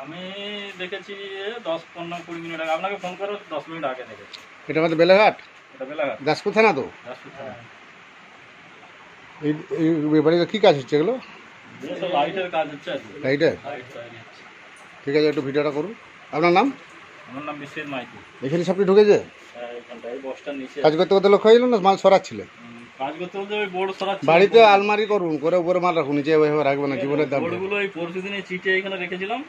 আমি দেখেছি 10-15-20 মিনিট আগে, আপনাকে ফোন করে 10 মিনিট আগে দেখেছি। এটা আমাদের বেলাঘাট এটা বেলাঘাট, দাসপুর থানা তো। দাসপুর থানা। এই এই বাড়িতে কী কাজ হচ্ছে এগুলো? সব লাইটের কাজ হচ্ছে আর কি। লাইটের? লাইট তৈরি হচ্ছে। ঠিক আছে, একটু ভিডিওটা করুন। আপনার নাম? আমার নাম বিশ্বজিৎ মাইতি। এখানে সাপটি ঢুকেছে? হ্যাঁ, এইখানটায় এই বক্সটার নিচে। কাজ করতে করতে লক্ষ্য হইল না মাল সরাচ্ছিলে? কাজ করতে বলতে ওই বোর্ড সরাচ্ছি। বাড়িতে আলমারি করুন, করে উপরে মাল রাখুন, নিচে ওইভাবে রাখবেন না, জীবনের দাম। বোর্ডগুলো এই পরশু দিনে চিটে এখানে রেখেছিলাম,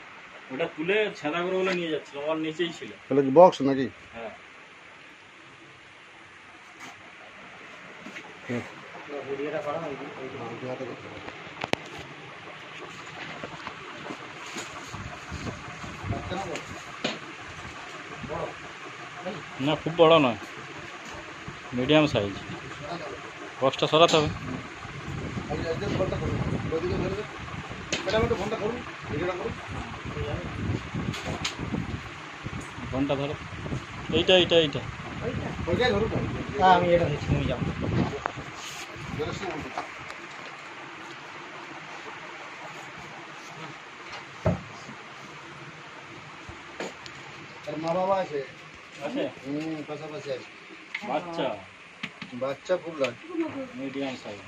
ওটা তুলে ছেঁদা করে বলে নিয়ে যাচ্ছিলাম, ওর নিচেই ছিল। তাহলে কি বক্স নাকি? হ্যাঁ। না, খুব বড় নয়, মিডিয়াম সাইজ। বক্সটা সরাতে হবে। ঘন্টা ধরো, এইটা এইটা এইটা। আমি এটা নিচ্ছি, নিয়ে যাবো। মা বাবা আছে? আছে, পাশাপাশি আছে। বাচ্চা বাচ্চা খুব লাগে, মিডিয়াম সাইজ।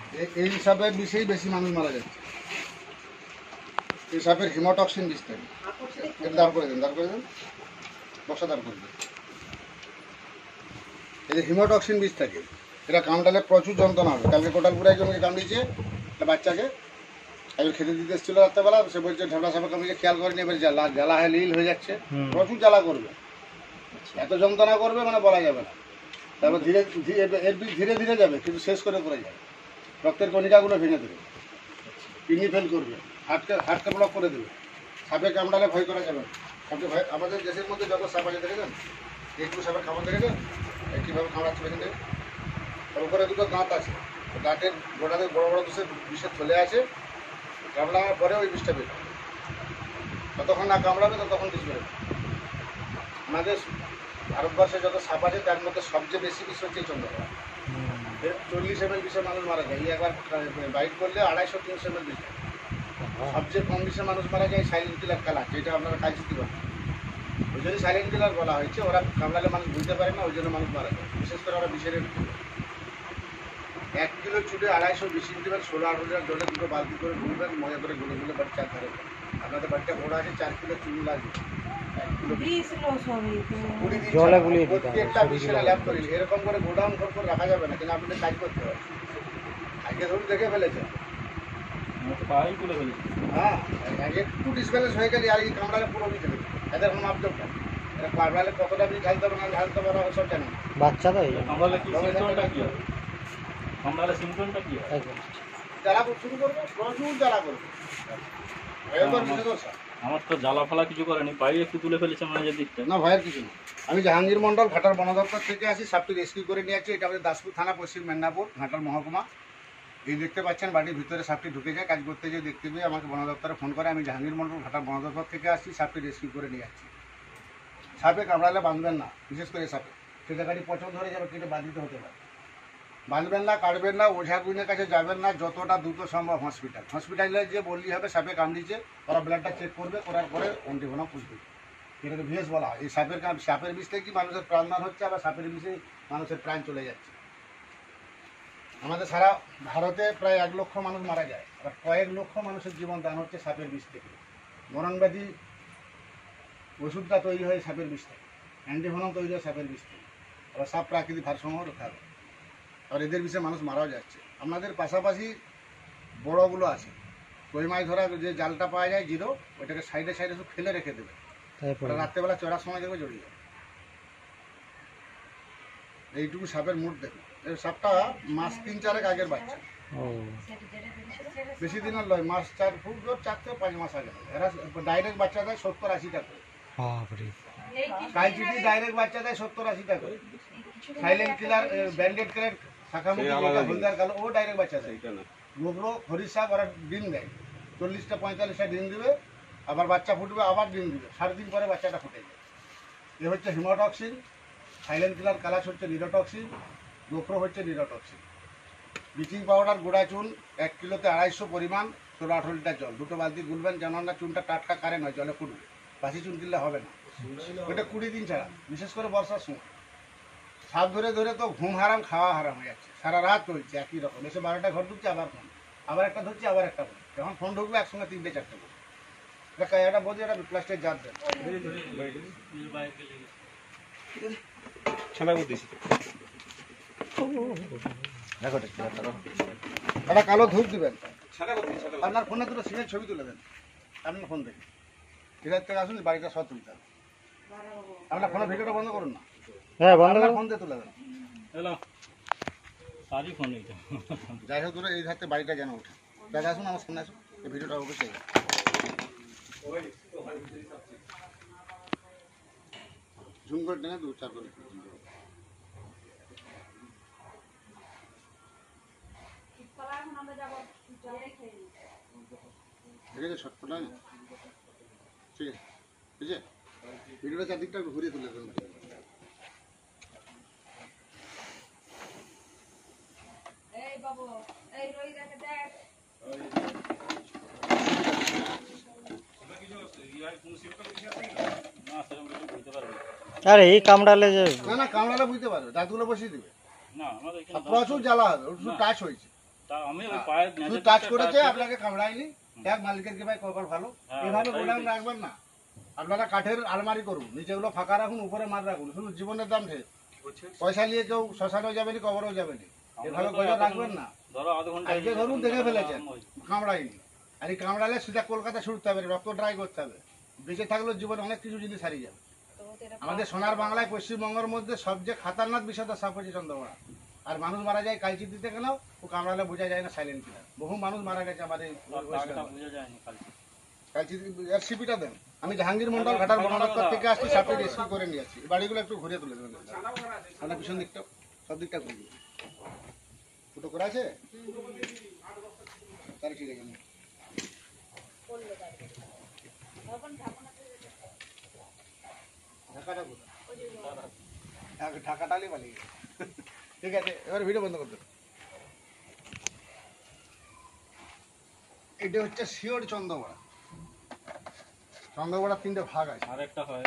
এই সাপের বিষেই বেশি মানুষ মারা যাচ্ছে। এই সাপের হিমোটক্সিন বিষ থাকে। এটা দাঁড় করে দেন, দাঁড় করে দেন, বসা দাঁড় করে দেন। এই যে হিমোটক্সিন বিষ থাকে, এটা কামড়ালে প্রচুর যন্ত্রণা হবে। কালকে কোটালপুরে একজনকে কামড়িয়েছে, একটা বাচ্চাকে। একজন খেতে দিতে এসেছিল রাত্রেবেলা, সে বলছে ঢাবড়া সাপে কামড়িয়ে খেয়াল করেনি, এবার জ্বালা হয়ে নীল হয়ে যাচ্ছে, প্রচুর জ্বালা করবে, এত যন্ত্রণা করবে মানে বলা যাবে না। তারপর এর বিষ ধীরে ধীরে যাবে, কিন্তু শেষ করে পড়ে যাবে, রক্তের কণিকাগুলো ভেঙে দেবে, কিডনি ফেল করবে, হার্টকে ব্লক করে দেবে। সাপে কামড়ালে ভয় করা যাবে না। সাপে ভয়, আমাদের দেশের মধ্যে যত সাপ আছে দেখেছেন, একটু সাপের খাবার দেখেছেন কীভাবে কামড়াচ্ছে দেখেন। তার উপরে দুটো দাঁত আছে, দাঁতের গোড়াতে বড় বড় বিষের থলে আছে, কামড়ানোর পরে ওই বিষটা বেরোবে। যতক্ষণ না কামড়াবে ততক্ষণ বিষ বেরোবে। আমাদের ভারতবর্ষে যত সাপ আছে তার মধ্যে সবচেয়ে বেশি বিষ হচ্ছে চন্দ্রকোনা। 40 ml বিষে মানুষ মারা যায়, এই একবার বাইট করলে 250-300 ml বিষ। সবচেয়ে কম বিষে মানুষ মারা যায় সাইলেন্ট কিলার কালা, যেটা আপনারা খাই চিনতে পারেন। ওই জন্য সাইলেন্ট কিলার বলা হয়েছে। ওরা কামড়ালে মানুষ বুঝতে পারে না, ওই জন্য মানুষ মারা যায়। বিশেষ করে ওরা বিষের 1 কিলো চুটে 250 বিষ দিবেন, 16-18 লিটার জলে দুটো বালতি করে গুলবেন, মজা করে গুলে গুলে বাড়ি চার ধারে। আপনাদের বাড়িটা বড় আছে, 4 কিলো চুনি লাগবে, 1 কিলো জলে গুলিয়ে প্রত্যেকটা বিষের ল্যাব করি। এরকম করে গোডাউন করে রাখা যাবে না, কিন্তু আপনাদের কাজ করতে হবে। আগে ধরুন দেখে ফেলেছেন, পাই তুলে ফেলেছি। হ্যাঁ, একটু ডিসব্যালেন্স হয়ে গেলে আর এই কামড়ালে পুরো বিষ দেবে। এদের কোনো মাপজোক না, এরা কামড়ালে কতটা বিষ ঢালতে হবে না ঢালতে পারা সব জানে না। বাচ্চা তো কামড়ালে কি সিমটমটা কি হয়? কামড়ালে সিমটমটা কি হয়? জ্বালা শুরু করবে, প্রচুর জ্বালা করবে। ভয়ঙ্কর বিষধর সাপ। আমার তো জ্বালা ফালা কিছু করেনি, পাই একটু তুলে ফেলেছে মানে যে দিকটা। না, ভয়ের কিছু না। আমি জাহাঙ্গীর মন্ডল, ঘাটাল বন দপ্তর থেকে আসি। সাপটি রেস্কিউ করে নিয়ে আসছি। এটা আমাদের দাসপুর থানা, পশ্চিম মেদিনীপুর, ঘাটাল মহকুমা। এই দেখতে পাচ্ছেন বাড়ির ভিতরে সাপটি ঢুকে যায়। কাজ করতে গিয়ে দেখতে পেয়ে আমাকে বন দপ্তরে ফোন করে। আমি জাহাঙ্গীর মন্ডল, ঘাটাল বন দপ্তর থেকে আসছি। সাপটি রেস্কিউ করে নিয়ে আসছি। সাপে কামড়ালে বাঁধবেন না, বিশেষ করে সাপে কেটে গাড়ি পছন্দ হয়ে যাবে, কেটে বাঁধিতে হতে পারে। বাঁধবেন না, কাটবেন না, ওঝা গুইনের কাছে যাবেন না। যতটা দ্রুত সম্ভব হসপিটালে যে বললি হবে সাপে কামড়িয়েছে, ওরা ব্লাডটা চেক করবে, করার পরে অ্যান্টিভেনম পুষবে। এটাকে ভিএস বলা হয়। এই সাপের বিষ থেকে মানুষের প্রাণদান হচ্ছে, আবার সাপের বিষে মানুষের প্রাণ চলে যাচ্ছে। আমাদের সারা ভারতে প্রায় 1 লক্ষ মানুষ মারা যায়, আবার কয়েক লক্ষ মানুষের জীবন দান হচ্ছে সাপের বিষ থেকে। মরণব্যাধি ওষুধটা তৈরি হয় সাপের বিষ থেকে, অ্যান্টিভেনম তৈরি হয় সাপের বিষ থেকে। আবার সাপ প্রাকৃতিক ভারসাম্য রক্ষা করে। আর এদের বিষয়ে মানুষ মারাও যাচ্ছে। আমাদের পাশাপাশি বড়গুলো আছে, কই মাছ ধরা যে জালটা পাওয়া যায় জিরো, ওইটাকে সাইডে সাইডে সব ফেলে রেখে দেবে, ওটা রাত্রেবেলা চড়ার সময় দেখবে জড়িয়ে যাবে। এইটুকু সাপের মুড দেখবে। এই সাপটা মাস 3-4 আগের বাচ্চা, বেশি দিনের নয়, মাস 4 খুব জোর 4 থেকে 5 মাস আগে। এরা ডাইরেক্ট বাচ্চা দেয় 70-80 টাকা। কালচিটি ডাইরেক্ট বাচ্চা দেয় 70-80 টাকা। সাইলেন্ট কিলার, ব্যান্ডেড ক্রেট, শাখামুখী, হলদার কালো, ও ডাইরেক্ট বাচ্চা দেয়। গোবর, হরিশ শাক, ওরা ডিম দেয়, 40-45টা ডিম দেবে, আবার বাচ্চা ফুটবে, আবার ডিম দেবে, 7 দিন পরে বাচ্চাটা ফুটে যায়। এ হচ্ছে হিমোটক্সিন। সাইলেন্ট কিলার কালাস হচ্ছে নিরোটক্সিন, গোপ্রো হচ্ছে নিরোটক্সিন। ব্লিচিং পাউডার গুঁড়া চুন 1 কিলোতে 250 পরিমাণ, 16-18 লিটার জল, দুটো বালতি গুলবেন, যেন না চুনটা টাটকা কারেন্ট হয়, জলে ফুটবে। বাসি চুন কিনলে হবে না, ওটা 20 দিন ছাড়া, বিশেষ করে বর্ষার সময় সাপ ধরে ধরে তো ঘুম হারাম খাওয়া হারাম হয়ে যাচ্ছে, সারা রাত চলছে একই রকম, এসে 12টায় ঘর ঢুকছে আবার ফোন, আবার একটা ধরছি আবার একটা ফোন, যখন ফোন ঢুকবে একসঙ্গে 3টে 4টে ফোন। এটা বোঝে এটা প্লাস্টিক জাত দেন একটা কালো ধূপ দিবেন, আপনার ফোনে দুটো সিনের ছবি তুলে দেন, আপনার ফোন থেকে এখান থেকে আসুন, বাড়িটা সব তুলতে হবে। আপনার ফোনের ভিডিওটা বন্ধ করুন না, হ্যাঁ বন্ধ আপনার করো। ফোন দিয়ে তুলে দেন। এলো সারি ফোন এইটা। যাই হোক ধরো এই ধারতে বাড়িটা যেন ওঠে, দাদা আসুন আমার সামনে আসুন, এই ভিডিওটা অবশ্যই ঝুম করে টেনে 2-4 করে ঠিক আছে, শর্ট ফটো ঠিক আছে, ঠিক আছে, ভিডিওটা চারদিকটা একটু ঘুরিয়ে তুলে দেবেন। এই বাবু, এই রই রেখে দেখ। না সেরকম কিছু বুঝতে পারবে না। আরে এই কামড়ালে যে না না, কামড়াটা বুঝতে পারবে, দাঁতগুলো বসিয়ে দিবে, না আমাদের আর এখানে প্রচুর জ্বালা হবে, ওর শুধু টাচ হয়েছে, আমি ওই পায়ের শুধু টাচ করেছে, আপনাকে কামড়ায়নি। এক মালিকের কি ভাই কবার ভালো, হ্যাঁ, এভাবে ওটাই গোডাউন ঠিক। রাখবেন না, আপনারা কাঠের আলমারি করুন, নিচেগুলো ফাঁকা রাখুন, উপরে মাল রাখুন, শুধু জীবনের দাম ঢের, পয়সা নিয়ে কেউ শ্মশানেও যাবে না, কবরেও যাবে না, এভাবে গোজা রাখবেন না। ধরো আধ ঘন্টা আজকে ধরুন দেখে ফেলেছেন কামড়ায়নি, আর এই কামড়ালে সেটা কলকাতা ছুটতে হবে, রক্ত ড্রাই করতে হবে, বেঁচে থাকলেও জীবনে অনেক কিছু জিনিস হারিয়ে যাবে। আমাদের সোনার বাংলায় পশ্চিমবঙ্গের মধ্যে সবচেয়ে খাতারনাক বিষয়টা সাপ হচ্ছে চন্দ্রকোনা, আর মানুষ মারা যায় কালচি দিতে গেলেও ও কামড়ালে বোঝা যায় না সাইলেন্ট কিলার, বহু মানুষ মারা গেছে আমাদের এই ওয়েস্ট বেঙ্গলে। বোঝা যায়নি কালকে। কালচি এর সিপিটা দেন, আমি জাহাঙ্গীর মন্ডল ঘাটার বনদপ্তর থেকে আসছি, সাপটি রেস্কিউ করে নিয়ে আসছি, বাড়িগুলো একটু ঘুরিয়ে তুলে দেবেন, মানে পিছন দিকটা সব দিকটা ঘুরিয়ে ফুটো করা আছে, তাহলে ঠিক আছে। ঢাকাটা কোথায়? ঢাকাটালি পালিয়ে গেছে। ঠিক আছে, এবার ভিডিও বন্ধ করতে। এটা হচ্ছে শিওর চন্দ্রবড়া, চন্দ্রবড়ার 3টে ভাগ আছে। আরেকটা হয়